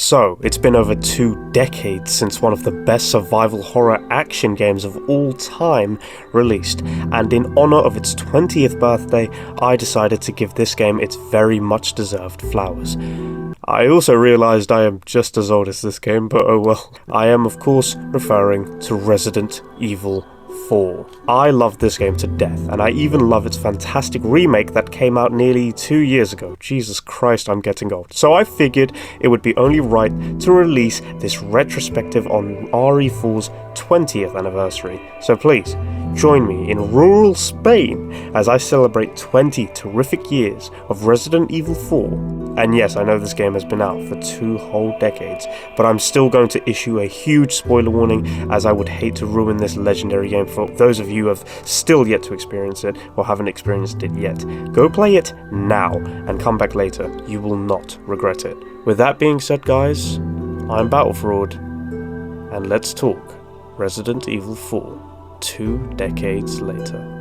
So, it's been over 2 decades since one of the best survival horror action games of all time released, and in honour of its 20th birthday, I decided to give this game its very much deserved flowers. I also realised I am just as old as this game, but oh well. I am of course referring to Resident Evil 4. I love this game to death, and I even love its fantastic remake that came out nearly 2 years ago. Jesus Christ, I'm getting old. So I figured it would be only right to release this retrospective on RE4's 20th anniversary. So please, join me in rural Spain as I celebrate 20 terrific years of Resident Evil 4. And yes, I know this game has been out for 2 whole decades, but I'm still going to issue a huge spoiler warning, as I would hate to ruin this legendary game for those of you who have still yet to experience it or haven't experienced it yet. Go play it now and come back later. You will not regret it. With that being said, guys, I'm Battlefraud, and let's talk Resident Evil 4 2 decades later.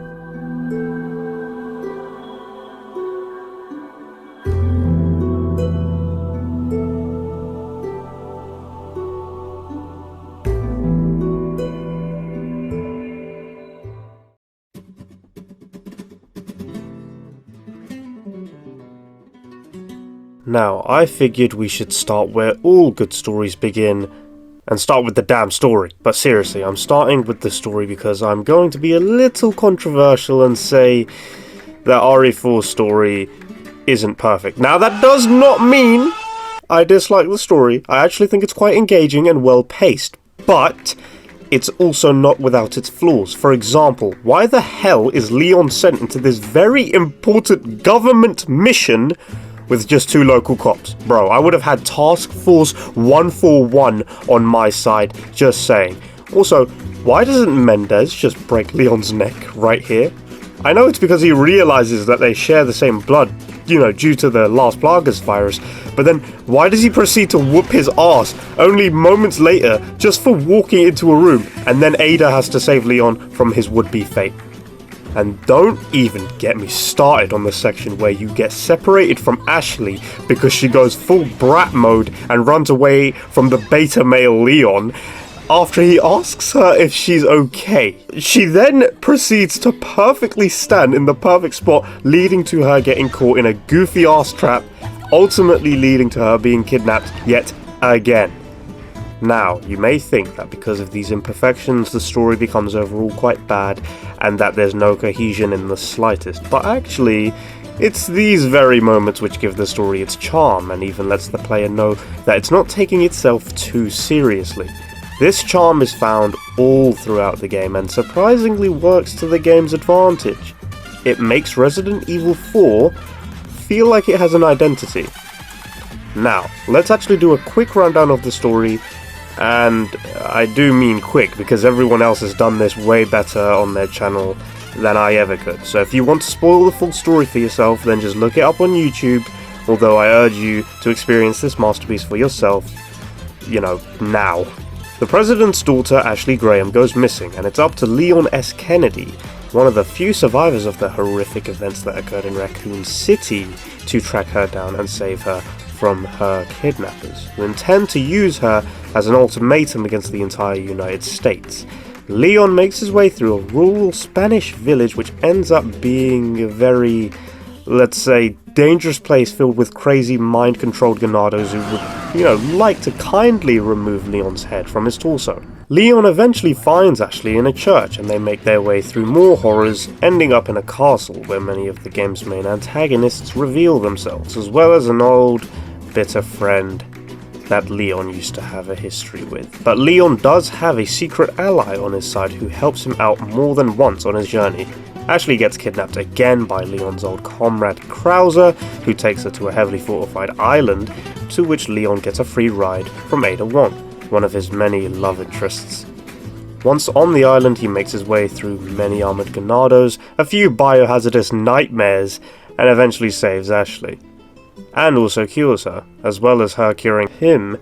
Now, I figured we should start where all good stories begin, and start with the damn story. But seriously, I'm starting with the story because I'm going to be a little controversial and say that RE4's story isn't perfect. Now, that does not mean I dislike the story. I actually think it's quite engaging and well paced, but it's also not without its flaws. For example, why the hell is Leon sent into this very important government mission with just 2 local cops? Bro, I would have had Task Force 141 on my side, just saying. Also, why doesn't Mendez just break Leon's neck right here? I know it's because he realizes that they share the same blood, due to the Las Plagas virus, but then why does he proceed to whoop his ass only moments later just for walking into a room, and then Ada has to save Leon from his would-be fate? And don't even get me started on the section where you get separated from Ashley because she goes full brat mode and runs away from the beta male Leon after he asks her if she's okay. She then proceeds to perfectly stand in the perfect spot, leading to her getting caught in a goofy ass trap, ultimately leading to her being kidnapped yet again. Now, you may think that because of these imperfections the story becomes overall quite bad and that there's no cohesion in the slightest, but actually it's these very moments which give the story its charm and even lets the player know that it's not taking itself too seriously. This charm is found all throughout the game and surprisingly works to the game's advantage. It makes Resident Evil 4 feel like it has an identity. Now, let's actually do a quick rundown of the story. And I do mean quick, because everyone else has done this way better on their channel than I ever could. So if you want to spoil the full story for yourself, then just look it up on YouTube, although I urge you to experience this masterpiece for yourself, now. The president's daughter, Ashley Graham, goes missing, and it's up to Leon S. Kennedy, one of the few survivors of the horrific events that occurred in Raccoon City, to track her down and save her from her kidnappers, who intend to use her as an ultimatum against the entire United States. Leon makes his way through a rural Spanish village which ends up being a very, let's say, dangerous place filled with crazy mind-controlled ganados who would, like to kindly remove Leon's head from his torso. Leon eventually finds Ashley in a church and they make their way through more horrors, ending up in a castle where many of the game's main antagonists reveal themselves, as well as an old, bitter friend that Leon used to have a history with. But Leon does have a secret ally on his side who helps him out more than once on his journey. Ashley gets kidnapped again by Leon's old comrade Krauser, who takes her to a heavily fortified island, to which Leon gets a free ride from Ada Wong, one of his many love interests. Once on the island, he makes his way through many armored ganados, a few biohazardous nightmares, and eventually saves Ashley. And also cures her, as well as her curing him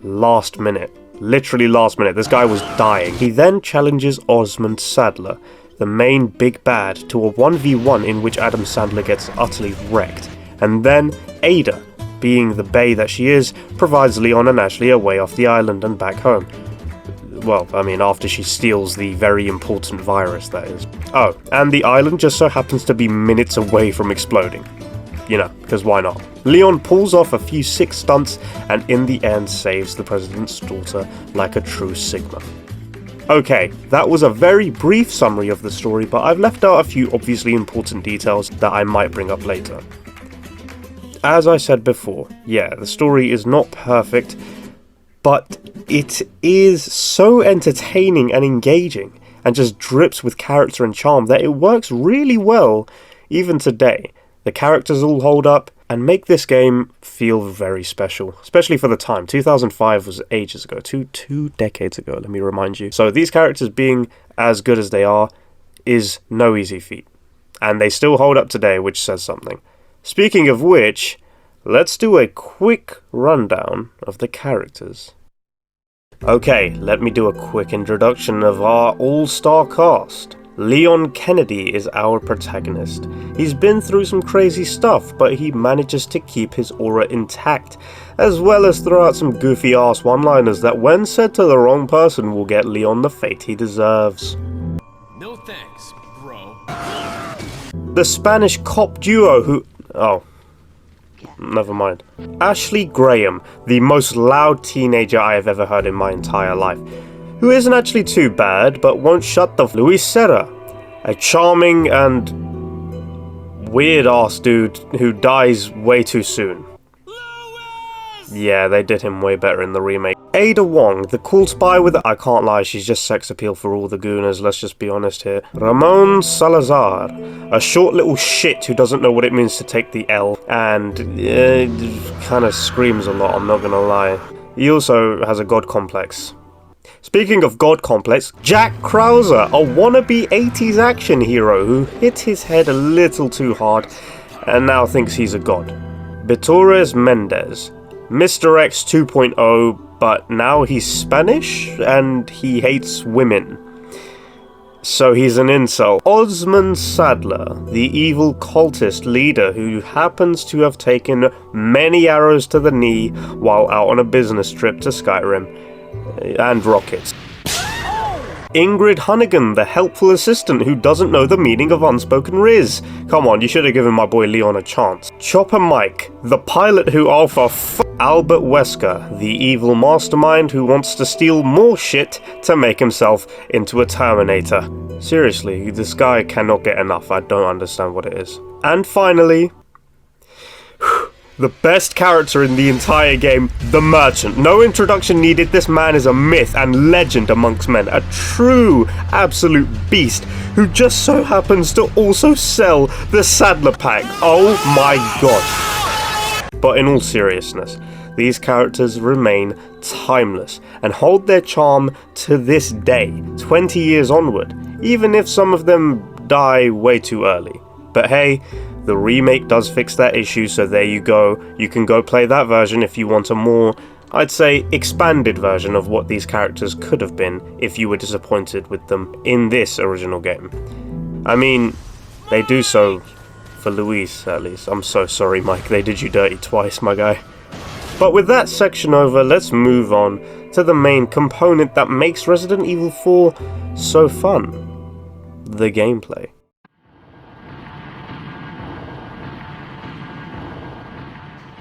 last minute. Literally last minute, this guy was dying. He then challenges Osmond Sadler, the main big bad, to a 1v1 in which Adam Sandler gets utterly wrecked. And then Ada, being the bae that she is, provides Leon and Ashley a way off the island and back home. Well, I mean, after she steals the very important virus, that is. Oh, and the island just so happens to be minutes away from exploding. You know, because why not? Leon pulls off a few sick stunts and in the end saves the president's daughter like a true Sigma. Okay, that was a very brief summary of the story, but I've left out a few obviously important details that I might bring up later. As I said before, yeah, the story is not perfect, but it is so entertaining and engaging, and just drips with character and charm that it works really well even today. The characters all hold up and make this game feel very special, especially for the time. 2005 was ages ago, two decades ago, let me remind you. So these characters being as good as they are is no easy feat, and they still hold up today, which says something. Speaking of which, let's do a quick rundown of the characters. Okay, let me do a quick introduction of our all-star cast. Leon Kennedy is our protagonist. He's been through some crazy stuff, but he manages to keep his aura intact, as well as throw out some goofy ass one-liners that when said to the wrong person will get Leon the fate he deserves. No thanks, bro. The Spanish cop duo who... oh, never mind. Ashley Graham, the most loud teenager I have ever heard in my entire life, who isn't actually too bad, but won't shut the Luis Serra, a charming and weird-ass dude who dies way too soon. Yeah, they did him way better in the remake. Ada Wong, the cool spy with... I can't lie, she's just sex appeal for all the gooners, let's just be honest here. Ramon Salazar, a short little shit who doesn't know what it means to take the L, and kind of screams a lot, I'm not gonna lie. He also has a god complex. Speaking of god complex, Jack Krauser, a wannabe 80s action hero who hit his head a little too hard and now thinks he's a god. Bitores Mendez, Mr. X 2.0, but now he's Spanish and he hates women. So he's an incel. Osman Sadler, the evil cultist leader who happens to have taken many arrows to the knee while out on a business trip to Skyrim. And rockets. Ingrid Hunnigan, the helpful assistant who doesn't know the meaning of unspoken riz. Come on, you should have given my boy Leon a chance. Chopper Mike, the pilot who Albert Wesker, the evil mastermind who wants to steal more shit to make himself into a Terminator. Seriously, this guy cannot get enough, I don't understand what it is. And finally... the best character in the entire game, the Merchant. No introduction needed, this man is a myth and legend amongst men. A true, absolute beast who just so happens to also sell the Sadler pack. Oh my god. But in all seriousness, these characters remain timeless and hold their charm to this day, 20 years onward, even if some of them die way too early. But hey, the remake does fix that issue, so there you go. You can go play that version if you want a more, I'd say, expanded version of what these characters could have been if you were disappointed with them in this original game. I mean, they do so for Luis, at least. I'm so sorry, Mike, they did you dirty twice, my guy. But with that section over, let's move on to the main component that makes Resident Evil 4 so fun. The gameplay.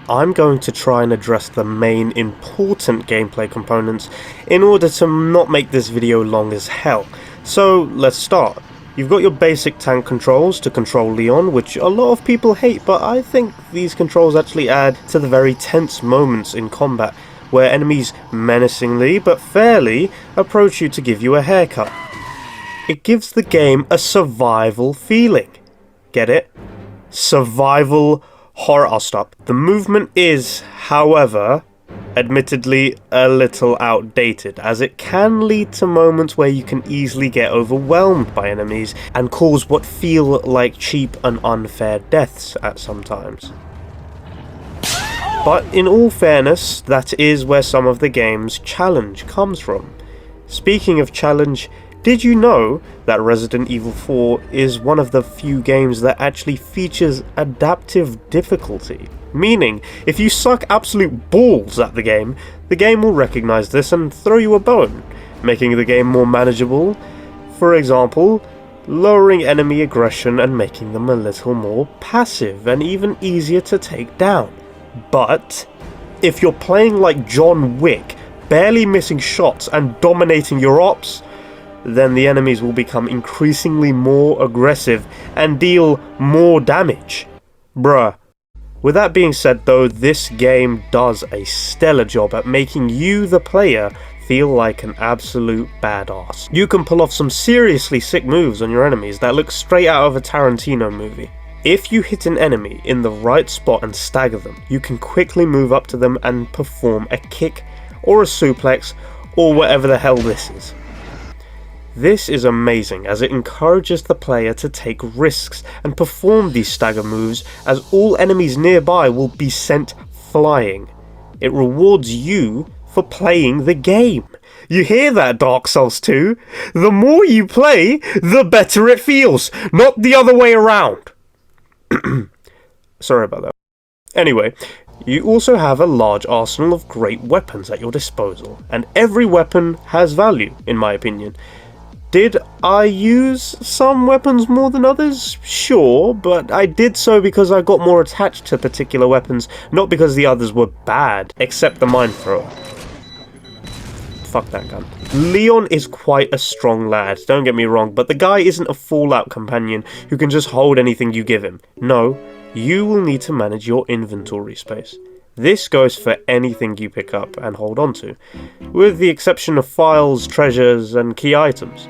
I'm going to try and address the main important gameplay components in order to not make this video long as hell. So let's start. You've got your basic tank controls to control Leon, which a lot of people hate, but I think these controls actually add to the very tense moments in combat, where enemies menacingly but fairly approach you to give you a haircut. It gives the game a survival feeling. Get it? Survival horror. I'll stop. The movement is, however, admittedly a little outdated, as it can lead to moments where you can easily get overwhelmed by enemies and cause what feel like cheap and unfair deaths at some times. But in all fairness, that is where some of the game's challenge comes from. Speaking of challenge, did you know that Resident Evil 4 is one of the few games that actually features adaptive difficulty? Meaning, if you suck absolute balls at the game will recognise this and throw you a bone, making the game more manageable. For example, lowering enemy aggression and making them a little more passive and even easier to take down. But if you're playing like John Wick, barely missing shots and dominating your ops, then the enemies will become increasingly more aggressive and deal more damage. Bruh. With that being said though, this game does a stellar job at making you, the player, feel like an absolute badass. You can pull off some seriously sick moves on your enemies that look straight out of a Tarantino movie. If you hit an enemy in the right spot and stagger them, you can quickly move up to them and perform a kick or a suplex or whatever the hell this is. This is amazing as it encourages the player to take risks and perform these stagger moves, as all enemies nearby will be sent flying. It rewards you for playing the game. You hear that, Dark Souls 2? The more you play, the better it feels, not the other way around. Sorry about that. Anyway, you also have a large arsenal of great weapons at your disposal, and every weapon has value, in my opinion. Did I use some weapons more than others? Sure, but I did so because I got more attached to particular weapons, not because the others were bad, except the mine thrower. Fuck that gun. Leon is quite a strong lad, don't get me wrong, but the guy isn't a Fallout companion who can just hold anything you give him. No, you will need to manage your inventory space. This goes for anything you pick up and hold on to, with the exception of files, treasures, and key items.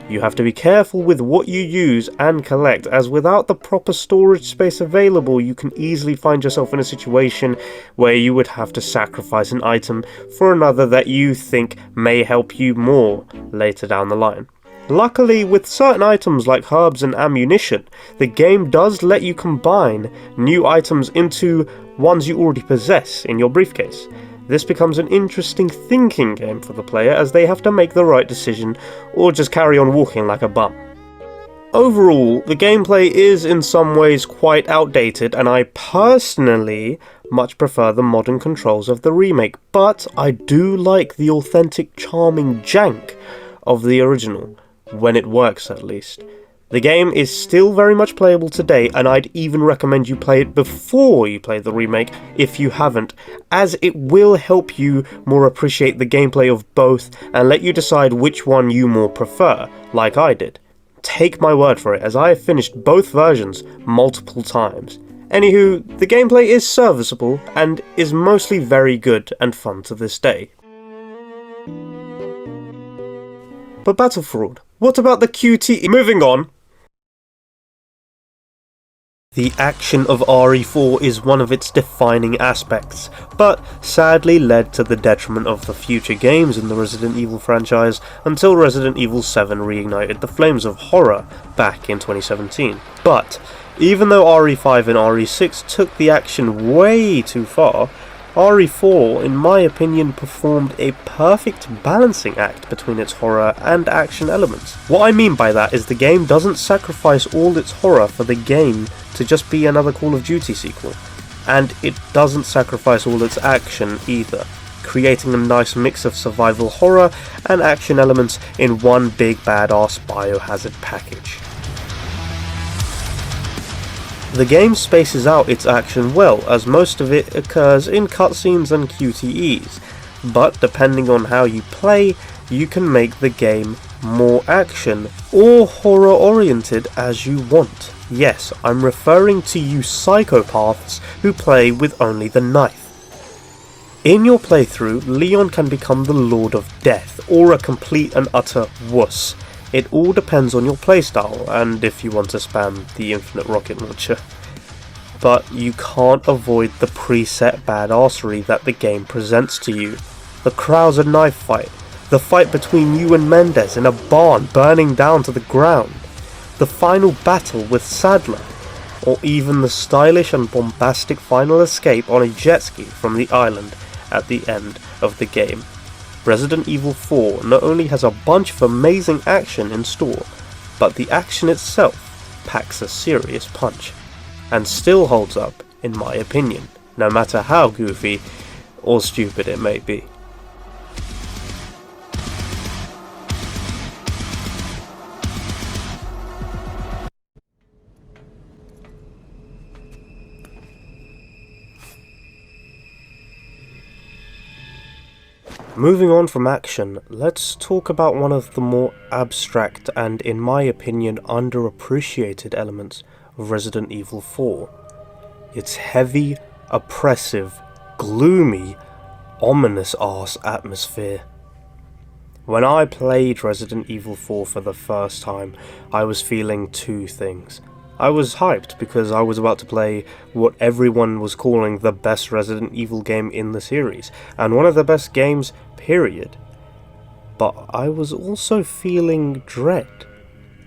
You have to be careful with what you use and collect, as without the proper storage space available, you can easily find yourself in a situation where you would have to sacrifice an item for another that you think may help you more later down the line. Luckily, with certain items like herbs and ammunition, the game does let you combine new items into ones you already possess in your briefcase. This becomes an interesting thinking game for the player, as they have to make the right decision or just carry on walking like a bum. Overall, the gameplay is in some ways quite outdated, and I personally much prefer the modern controls of the remake, but I do like the authentic charming jank of the original, when it works at least. The game is still very much playable today, and I'd even recommend you play it before you play the remake if you haven't, as it will help you more appreciate the gameplay of both and let you decide which one you more prefer, like I did. Take my word for it, as I have finished both versions multiple times. Anywho, the gameplay is serviceable and is mostly very good and fun to this day. But Battlefraud, what about the QTE? Moving on. The action of RE4 is one of its defining aspects, but sadly led to the detriment of the future games in the Resident Evil franchise until Resident Evil 7 reignited the flames of horror back in 2017. But even though RE5 and RE6 took the action way too far, RE4, in my opinion, performed a perfect balancing act between its horror and action elements. What I mean by that is the game doesn't sacrifice all its horror for the game to just be another Call of Duty sequel, and it doesn't sacrifice all its action either, creating a nice mix of survival horror and action elements in one big badass biohazard package. The game spaces out its action well, as most of it occurs in cutscenes and QTEs, but depending on how you play, you can make the game more action or horror oriented as you want. Yes, I'm referring to you psychopaths who play with only the knife. In your playthrough, Leon can become the Lord of Death, or a complete and utter wuss. It all depends on your playstyle, and if you want to spam the infinite rocket launcher. But you can't avoid the preset badassery that the game presents to you. The Krauser knife fight, the fight between you and Mendez in a barn burning down to the ground, the final battle with Sadler, or even the stylish and bombastic final escape on a jet ski from the island at the end of the game. Resident Evil 4 not only has a bunch of amazing action in store, but the action itself packs a serious punch, and still holds up in my opinion. no matter how goofy or stupid it may be. Moving on from action, let's talk about one of the more abstract and, in my opinion, underappreciated elements of Resident Evil 4. Its heavy, oppressive, gloomy, ominous-ass atmosphere. When I played Resident Evil 4 for the first time, I was feeling two things. I was hyped because I was about to play what everyone was calling the best Resident Evil game in the series, and one of the best games, period. But I was also feeling dread.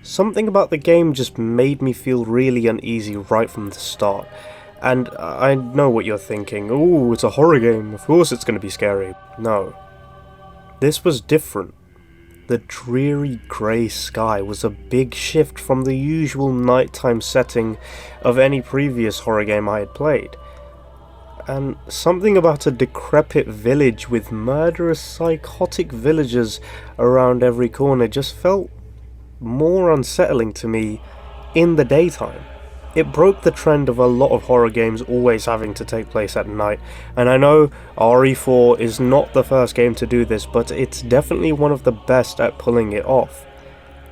Something about the game just made me feel really uneasy right from the start. And I know what you're thinking, ooh, it's a horror game, of course it's going to be scary. No. This was different. The dreary grey sky was a big shift from the usual nighttime setting of any previous horror game I had played. And something about a decrepit village with murderous, psychotic villagers around every corner just felt more unsettling to me in the daytime. It broke the trend of a lot of horror games always having to take place at night, and I know RE4 is not the first game to do this, but it's definitely one of the best at pulling it off.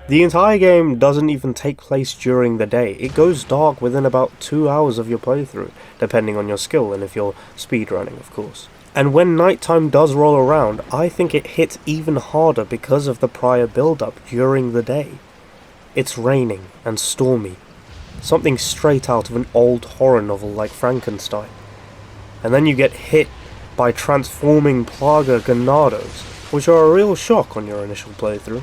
The entire game doesn't even take place during the day. It goes dark within about 2 hours of your playthrough, depending on your skill and if you're speedrunning, of course. And when nighttime does roll around, I think it hits even harder because of the prior build-up during the day. It's raining and stormy. Something straight out of an old horror novel like Frankenstein. And then you get hit by transforming Plaga Ganados, which are a real shock on your initial playthrough.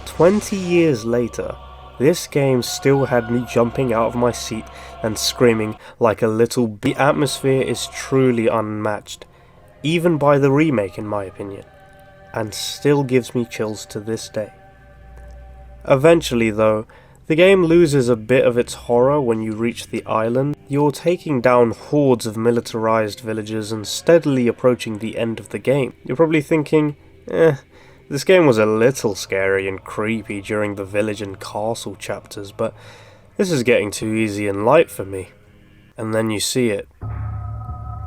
20 years later, this game still had me jumping out of my seat and screaming like a little The atmosphere is truly unmatched, even by the remake in my opinion, and still gives me chills to this day. Eventually though, the game loses a bit of its horror when you reach the island. You're taking down hordes of militarized villagers and steadily approaching the end of the game. You're probably thinking, this game was a little scary and creepy during the village and castle chapters, but this is getting too easy and light for me. And then you see it.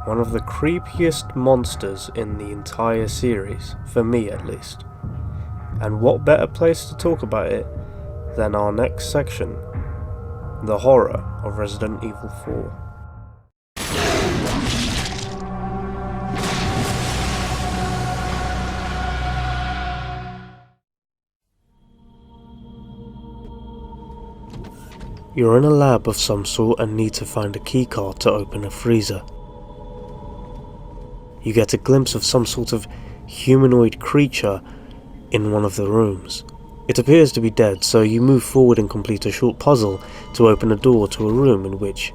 One of the creepiest monsters in the entire series, for me at least. And what better place to talk about it than our next section, the horror of Resident Evil 4. You're in a lab of some sort and need to find a keycard to open a freezer. You get a glimpse of some sort of humanoid creature in one of the rooms. It appears to be dead, so you move forward and complete a short puzzle to open a door to a room in which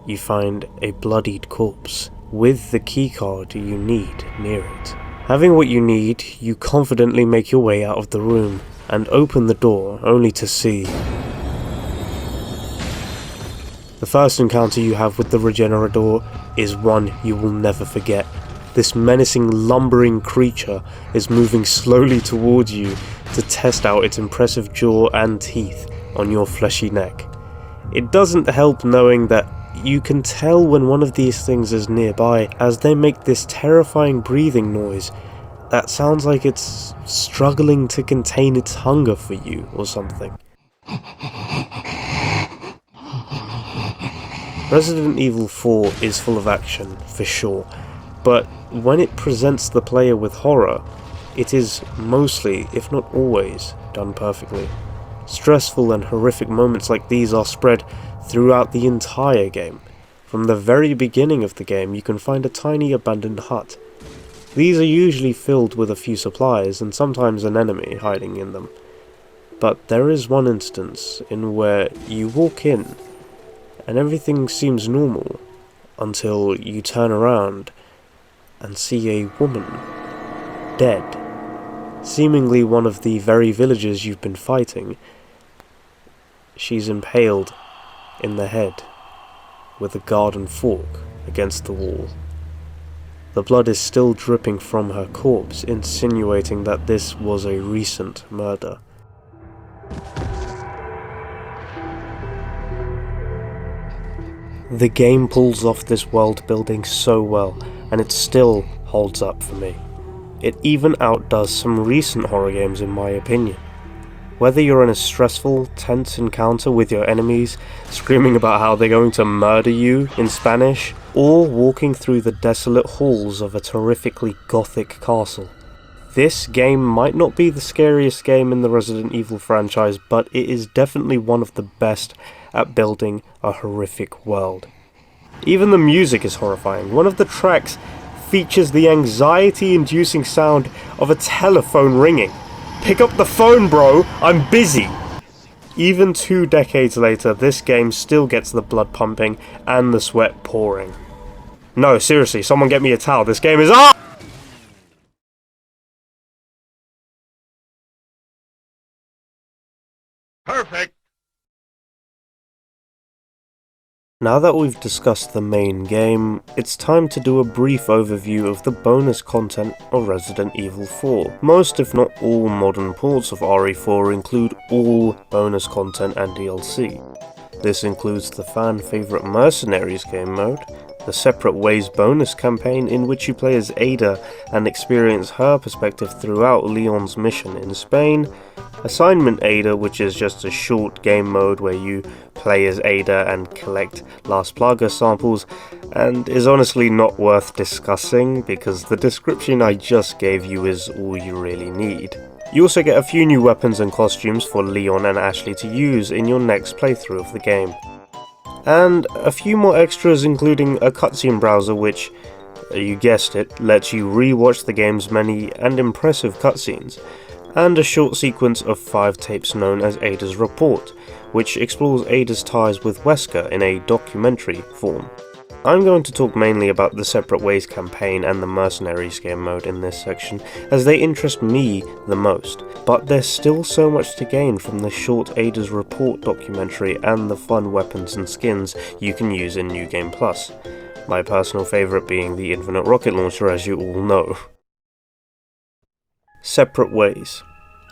you find a bloodied corpse with the keycard you need near it. Having what you need, you confidently make your way out of the room and open the door only to see the first encounter you have with the Regenerador is one you will never forget. This menacing, lumbering creature is moving slowly towards you to test out its impressive jaw and teeth on your fleshy neck. It doesn't help knowing that you can tell when one of these things is nearby, as they make this terrifying breathing noise that sounds like it's struggling to contain its hunger for you or something. Resident Evil 4 is full of action, for sure, but when it presents the player with horror, it is mostly, if not always, done perfectly. Stressful and horrific moments like these are spread throughout the entire game. From the very beginning of the game, you can find a tiny abandoned hut. These are usually filled with a few supplies and sometimes an enemy hiding in them. But there is one instance in where you walk in and everything seems normal until you turn around and see a woman dead, seemingly one of the very villagers you've been fighting. She's impaled in the head with a garden fork against the wall. The blood is still dripping from her corpse, insinuating that this was a recent murder. The game pulls off this world building so well, and it still holds up for me. It even outdoes some recent horror games in my opinion. Whether you're in a stressful, tense encounter with your enemies, screaming about how they're going to murder you in Spanish, or walking through the desolate halls of a terrifically gothic castle. This game might not be the scariest game in the Resident Evil franchise, but it is definitely one of the best at building a horrific world. Even the music is horrifying. One of the tracks features the anxiety-inducing sound of a telephone ringing. Pick up the phone, bro! I'm busy! Even 2 decades later, this game still gets the blood pumping and the sweat pouring. No, seriously, someone get me a towel. This game is up! Perfect. Now that we've discussed the main game, it's time to do a brief overview of the bonus content of Resident Evil 4. Most if not all modern ports of RE4 include all bonus content and DLC. This includes the fan favourite Mercenaries game mode, the Separate Ways bonus campaign in which you play as Ada and experience her perspective throughout Leon's mission in Spain, Assignment Ada, which is just a short game mode where you play as Ada and collect Las Plagas samples, and is honestly not worth discussing because the description I just gave you is all you really need. You also get a few new weapons and costumes for Leon and Ashley to use in your next playthrough of the game. And a few more extras, including a cutscene browser which, you guessed it, lets you re-watch the game's many and impressive cutscenes, and a short sequence of 5 tapes known as Ada's Report, which explores Ada's ties with Wesker in a documentary form. I'm going to talk mainly about the Separate Ways campaign and the Mercenaries game mode in this section, as they interest me the most, but there's still so much to gain from the short Ada's Report documentary and the fun weapons and skins you can use in New Game Plus, my personal favourite being the Infinite Rocket Launcher, as you all know. Separate Ways.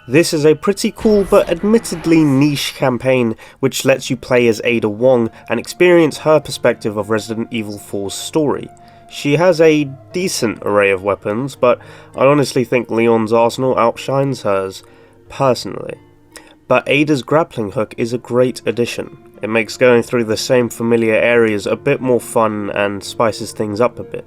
This is a pretty cool but admittedly niche campaign which lets you play as Ada Wong and experience her perspective of Resident Evil 4's story. She has a decent array of weapons, but I honestly think Leon's arsenal outshines hers, personally. But Ada's grappling hook is a great addition. It makes going through the same familiar areas a bit more fun and spices things up a bit.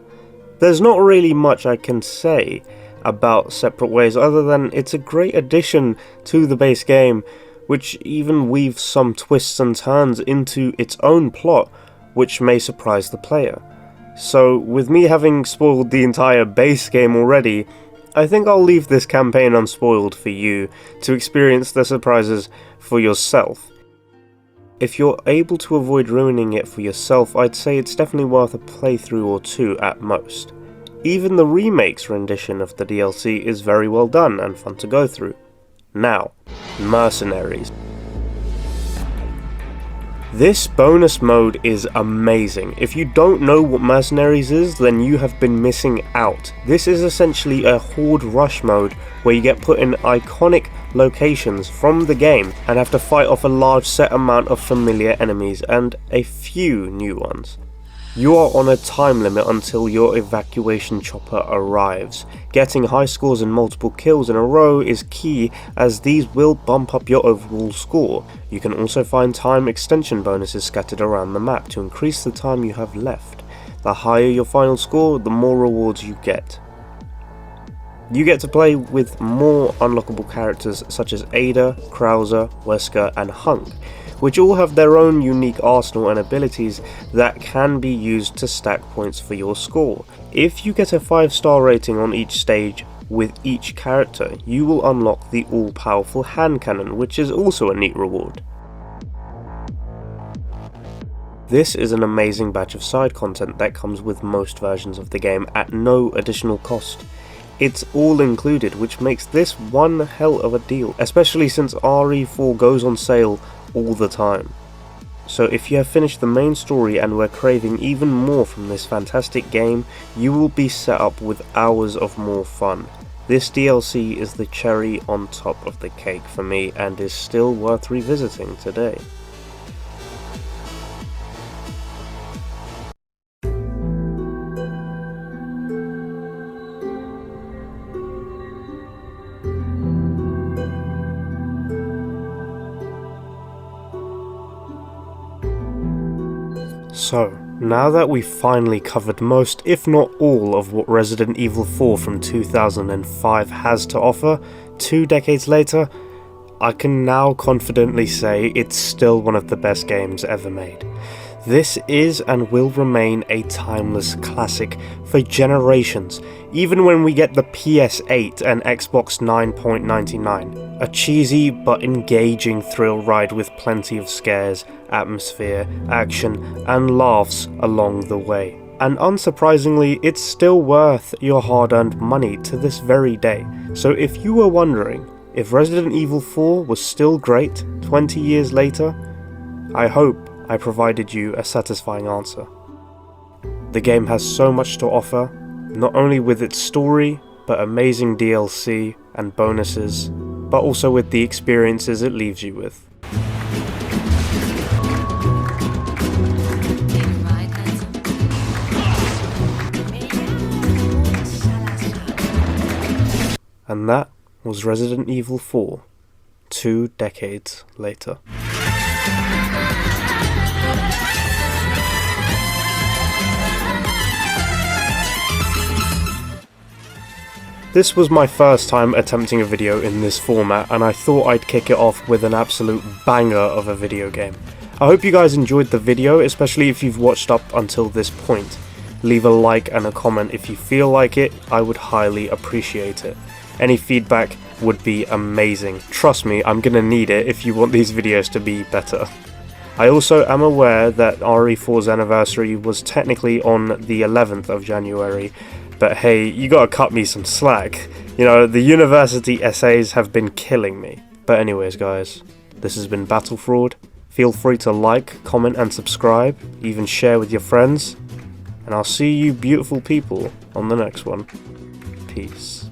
There's not really much I can say about Separate Ways other than it's a great addition to the base game, which even weaves some twists and turns into its own plot, which may surprise the player. So with me having spoiled the entire base game already, I think I'll leave this campaign unspoiled for you to experience the surprises for yourself. If you're able to avoid ruining it for yourself, I'd say it's definitely worth a playthrough or 2 at most. Even the remake's rendition of the DLC is very well done and fun to go through. Now, Mercenaries. This bonus mode is amazing. If you don't know what Mercenaries is, then you have been missing out. This is essentially a horde rush mode where you get put in iconic locations from the game and have to fight off a large set amount of familiar enemies and a few new ones. You are on a time limit until your evacuation chopper arrives. Getting high scores and multiple kills in a row is key, as these will bump up your overall score. You can also find time extension bonuses scattered around the map to increase the time you have left. The higher your final score, the more rewards you get. You get to play with more unlockable characters such as Ada, Krauser, Wesker and Hunk, which all have their own unique arsenal and abilities that can be used to stack points for your score. If you get a 5-star rating on each stage with each character, you will unlock the all-powerful hand cannon, which is also a neat reward. This is an amazing batch of side content that comes with most versions of the game at no additional cost. It's all included, which makes this one hell of a deal, especially since RE4 goes on sale all the time. So if you have finished the main story and were craving even more from this fantastic game, you will be set up with hours of more fun. This DLC is the cherry on top of the cake for me and is still worth revisiting today. So, now that we've finally covered most, if not all, of what Resident Evil 4 from 2005 has to offer, 2 decades later, I can now confidently say it's still one of the best games ever made. This is and will remain a timeless classic for generations, even when we get the PS8 and Xbox 9.99. A cheesy but engaging thrill ride with plenty of scares, atmosphere, action, and laughs along the way. And unsurprisingly, it's still worth your hard-earned money to this very day. So if you were wondering if Resident Evil 4 was still great 20 years later, I hope I provided you a satisfying answer. The game has so much to offer, not only with its story, but amazing DLC and bonuses, but also with the experiences it leaves you with. And that was Resident Evil 4, 2 decades later. This was my first time attempting a video in this format, and I thought I'd kick it off with an absolute banger of a video game. I hope you guys enjoyed the video, especially if you've watched up until this point. Leave a like and a comment if you feel like it, I would highly appreciate it. Any feedback would be amazing. Trust me, I'm gonna need it if you want these videos to be better. I also am aware that RE4's anniversary was technically on the 11th of January, but hey, you gotta cut me some slack. You know, the university essays have been killing me. But anyways guys, this has been Battle Fraud. Feel free to like, comment and subscribe, even share with your friends. And I'll see you beautiful people on the next one. Peace.